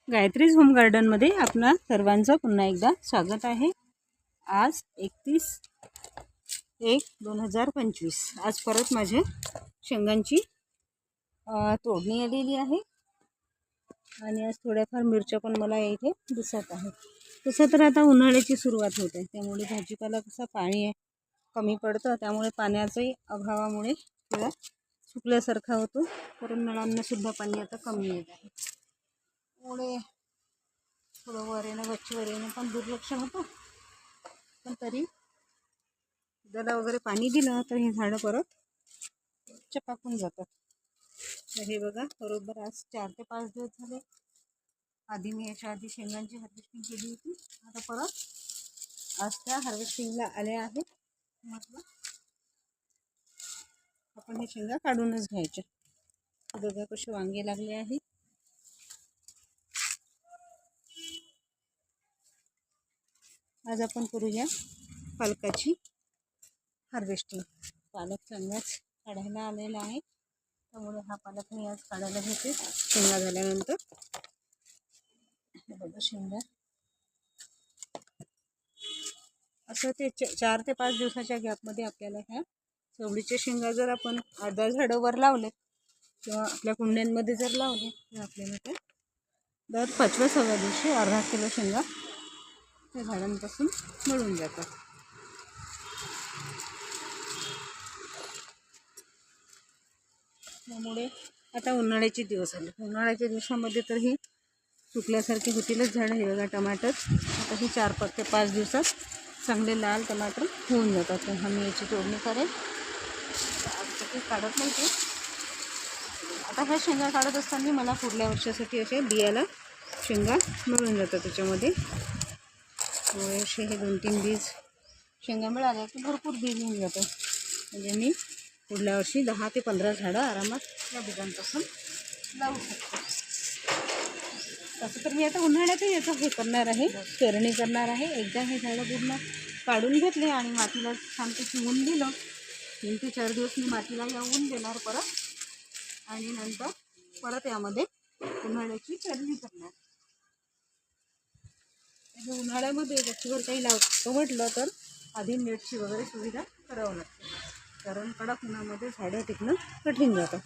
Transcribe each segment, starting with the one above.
गायत्रीज home गार्डनमध्ये आपणा सर्वांचं पुन्हा एकदा स्वागत आहे। आज 31/1/2025 आज परत माझे शेंगांची तोडणी आलेली आहे आणि आज थोड्याफार मिरच्या पण मला इथे दिसत आहे। तसं तर आता उन्हाळ्याची सुरुवात होते, त्यामुळे भाजीपाला कसा पाणी कमी पडतं, त्यामुळे पाण्याचाही अभावामुळे थोडा सुकल्यासारखा होतो, कारण नळांना सुद्धा पाणी आता कमी येत आहे। त्यामुळे थोडं वरेनं गच्चीवरेनं पण दुर्लक्ष होतं, पण तरी त्याला वगैरे पाणी दिलं तर हे झाडं परत चपाकून जातात। तर हे बघा, बरोबर आज 4 ते 5 दिवस झाले। आधी मी याच्या आधी शेंगांची हार्वेस्टिंग केली होती, आता परत आज त्या हार्वेस्टिंगला आल्या आहेत। म्हटलं आपण हे शेंगा काढूनच घ्यायच्या। बघा कसे वांगे लागले आहेत। आज आपण करूया पालकाची हार्वेस्टिंग। पालक चांगलाच काढायला आलेला आहे, त्यामुळे हा पालक मी आज काढायला घेते शेंगा झाल्यानंतर। बघा शेंगा असं ते 4 ते 5 दिवसाच्या गॅपमध्ये आपल्याला ह्या चवळीच्या शेंगा जर आपण 8-10 झाडावर लावले किंवा आपल्या कुंड्यांमध्ये जर लावले तर आपल्याला ते दर 5व्या-6व्या दिवशी अर्धा किलो शेंगा त्या झाडांपासून मिळून जातात। त्यामुळे आता उन्हाळ्याचे दिवस आले, उन्हाळ्याच्या दिवसामध्ये तर ही सुकल्यासारखी होतीलच झाडं। हे बघा टमाटर आता ही 4 ते 5 दिवसात चांगले लाल टमाटर होऊन जातात। तर आम्ही याची तोडणी करेल, आज काढत नाही ते। आता ह्या शेंगा काढत असताना मला पुढल्या वर्षासाठी असे बियाला शेंगा मिळून जातात त्याच्यामध्ये। असे हे 2-3 बीज शेंगा मिळाल्या की भरपूर बीज होऊन जातं, म्हणजे मी पुढल्या वर्षी 10 ते 15 झाडं आरामात या बीजांपासून लावू शकतो। तसं तर मी आता उन्हाळ्यातही याचं हे करणार आहे, पेरणी करणार आहे। एकदा हे झाडं पूर्ण काढून घेतले आणि मातीला छानपैकी ऊन दिलं, 3 ते 4 दिवस मी मातीला या ऊन देणार परत, आणि नंतर परत यामध्ये उन्हाळ्याची पेरणी करणार। उन्हाळ्यामध्ये गच्चीवर काही लावतो म्हटलं तर आधी नेटची वगैरे सुविधा करावं लागते, कारण कडक उन्हामध्ये झाडं टिकणं कठीण जातं।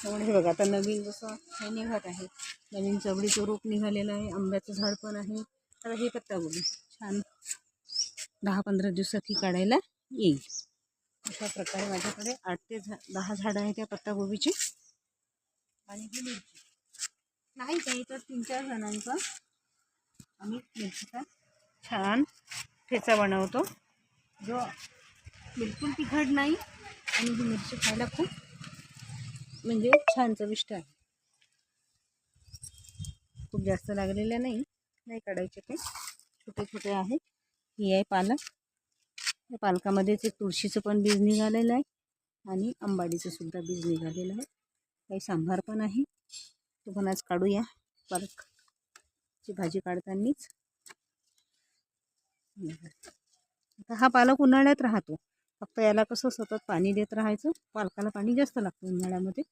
त्यामुळे हे बघा आता नवीन जसं हे निघत आहे, नवीन चवळीचं रोप निघालेलं आहे, आंब्याचं झाड पण आहे। तर हे पत्तागोबी छान 10-15 दिवसात ही काढायला येईल। अशा प्रकारे माझ्याकडे 8 ते 10 झाडं आहेत त्या पत्तागोबीची। आणि ही मिरची नाही काही तर 3-4 जणांचा आम्ही मिरचीचा छान ठेचा बनवतो, जो बिलकुल तिखट नाही आणि ही मिरची खायला खूप म्हणजे छान चविष्ट आहे। खूप जास्त लागलेल्या नाही काढायचे, ते छोटे छोटे आहेत। ही आहे पालक, या पालकामध्येच एक तुळशीचं पण बीज निघालेलं आहे आणि आंबाडीचं सुद्धा बीज निघालेलं आहे। काही सांभार पण आहे, तो पण आज काढूया पालकची भाजी काढतानीच। आता हा पालक उन्हाळ्यात राहतो, फक्त याला कसं सतत पाणी देत राहायचं। पालकाला पाणी जास्त लागतं उन्हाळ्यामध्ये।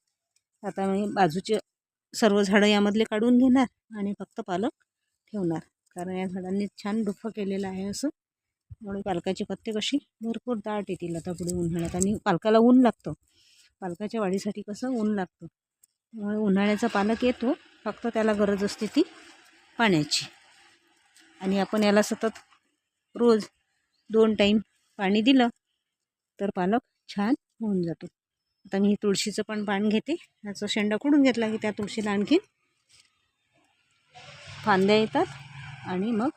आता मी बाजूचे सर्व झाडं यामधले काढून घेणार आणि फक्त पालक ठेवणार, कारण या झाडांनी छान डुफं केलेलं आहे असं। त्यामुळे पालकाची पत्ते कशी भरपूर दाट येतील आता पुढे उन्हाळ्यात, आणि पालकाला ऊन लागतं। पालकाच्या वाढीसाठी कसं ऊन लागतं, त्यामुळे उन्हाळ्याचा पालक येतो, फक्त त्याला गरज असते ती पाण्याची। आणि आपण याला सतत रोज 2 टाईम पाणी दिलं तर पालक छान होऊन जातो। आता मी तुळशीचं पण पान घेते, याचा शेंडा खुडून घेतला की त्या तुळशीला आणखी फांद्या येतात आणि मग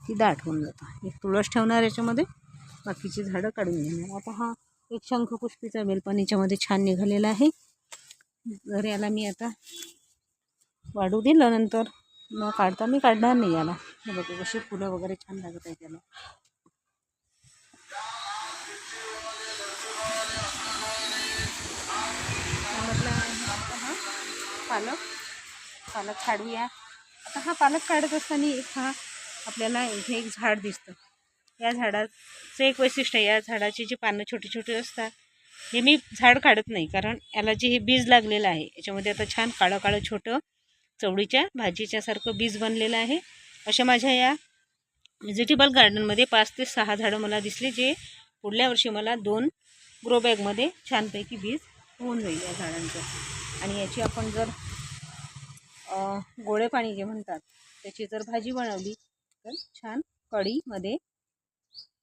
ती दाट होऊन जातं। एक तुळस ठेवणार याच्यामध्ये, बाकीची झाडं काढून घेणार। आता हा एक शंखपुष्पीचा बेलपान याच्यामध्ये छान निघालेला आहे। जर याला मी आता वाढू दिलं नंतर न काढता मी काढणार नाही याला। हे बघा कशी फुलं वगैरे छान लागत आहे त्याला। म्हटलं हा पालक काढूया। आता हा पालक काढत असताना हा आपल्याला इथे एक झाड दिसतं। या झाडाचं एक वैशिष्ट्य आहे, या झाडाची जी पानं छोटी छोटी असतात, हे मी झाड काढत नाही, कारण याला जे हे बीज लागलेलं आहे याच्यामध्ये आता छान काळं काळं छोटं चवळीच्या भाजीच्या सारखं बीज बनलेलं आहे. अशा माझ्या या व्हेजिटेबल गार्डनमध्ये 5 ते 6 झाडं मला दिसले, जे पुढल्या वर्षी मला 2 ग्रो बॅगमध्ये छानपैकी बीज होऊन जाईल या झाडांचं. आणि याची आपण जर गोळे पाणी जे म्हणतात त्याची जर भाजी बनवली तर छान कढीमध्ये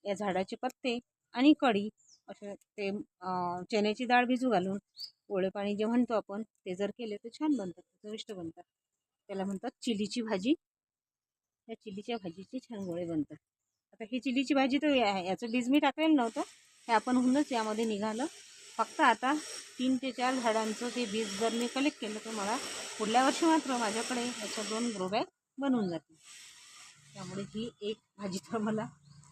या झाडाचे पत्ते आणि कढी असे ते चण्याची डाळ भिजू घालून गोळे पाणी जे म्हणतो आपण ते जर केले तर छान बनतात, चविष्ट बनतात. त्याला म्हणतात चिलीची भाजी. या चिलीच्या भाजीचे छान गोळे बनतात. आता ही चिलीची भाजी तर याचं बीज मी टाकलेलं नव्हतं, हे आपण होऊनच यामध्ये निघालं. फक्त आता 3 ते 4 झाडांचं ते बीज जर मी कलेक्ट केलं तर मला पुढल्या वर्षी मात्र माझ्याकडे याच्या 2 ग्रो बॅग बनवून जातील. त्यामुळे ही एक भाजी तर मला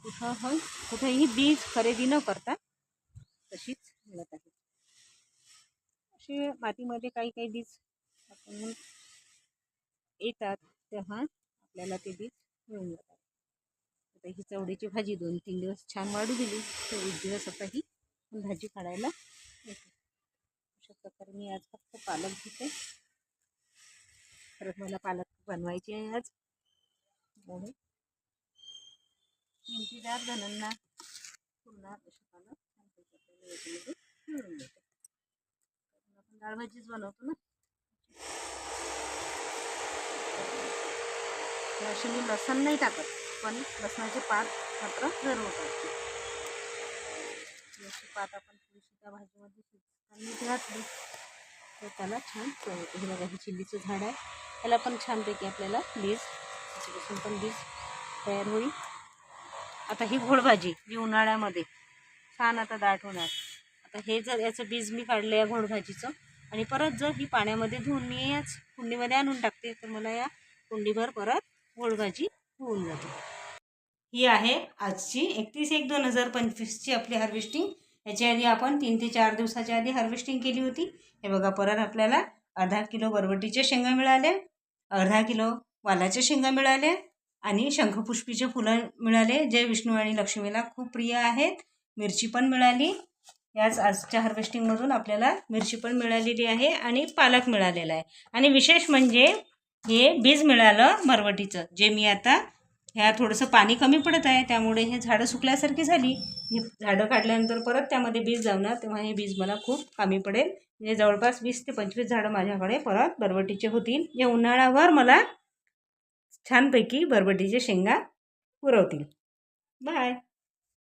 कुठेही बीज खरेदी न करता तशीच मिळत आहे. असे मातीमध्ये काही काही बीज आपण येतात तेव्हा आपल्याला ते बीज मिळून जातात. आता ही चवळीची भाजी 2-3 दिवस छान वाढू दिली तर एक दिवस आता ही भाजी काढायला येते. अशा प्रकारे मी आज फक्त पालक घेते. परत मला पालक बनवायची आहे आज. म्हणून 3-4 जणांना पुन्हा अशी पालक याच्यामध्ये मिळून देते. आपण डाळ भाजीच बनवतो ना. अशी मी लसण नाही टाकत, पण लसणाचे पात मात्र जरूर टाकते. अशी पात आपण थोडीशी त्या भाजीमध्ये शिजताना घातली तर त्याला छान चव येते. हे बघा, हे चिल्लीचं झाड आहे, त्याला पण छानपैकी आपल्याला बीज त्याच्यापासून पण बीज तयार होईल. आता ही घोडभाजी जी उन्हाळ्यामध्ये छान आता दाट होणार. आता हे जर याचं बीज मी काढलं या घोडभाजीचं आणि परत जर ही पाण्यामध्ये धुवून मी याच कुंडीमध्ये आणून टाकते तर मला या कुंडीभर परत घोडभाजी होऊन जाते. ही आहे आजची 31/1/2025ची आपली हार्वेस्टिंग. याच्या आधी आपण 3 ते 4 दिवसाच्या आधी हार्वेस्टिंग केली होती. हे बघा, परत आपल्याला अर्धा किलो बरबटीच्या शेंगा मिळाल्या, अर्धा किलो वालाच्या शेंगा मिळाल्या आणि शंखपुष्पीचे फुलं मिळाले, जे विष्णू आणि लक्ष्मीला खूप प्रिय आहेत. मिरची पण मिळाली. याच आजच्या हार्वेस्टिंगमधून आपल्याला मिरची पण मिळालेली आहे आणि पालक मिळालेला आहे. आणि विशेष म्हणजे हे बीज मिळालं बरबटीचं, जे मी आता ह्या थोडंसं पाणी कमी पडत आहे त्यामुळे हे झाडं सुकल्यासारखी झाली. हे झाडं काढल्यानंतर परत त्यामध्ये बीज लावणार तेव्हा हे बीज मला खूप कमी पडेल. म्हणजे जवळपास 20 ते 25 झाडं माझ्याकडे परत बरबटीचे होतील, जे उन्हाळ्यावर मला छानपैकी बरबटीचे शेंगा पुरवतील. बाय.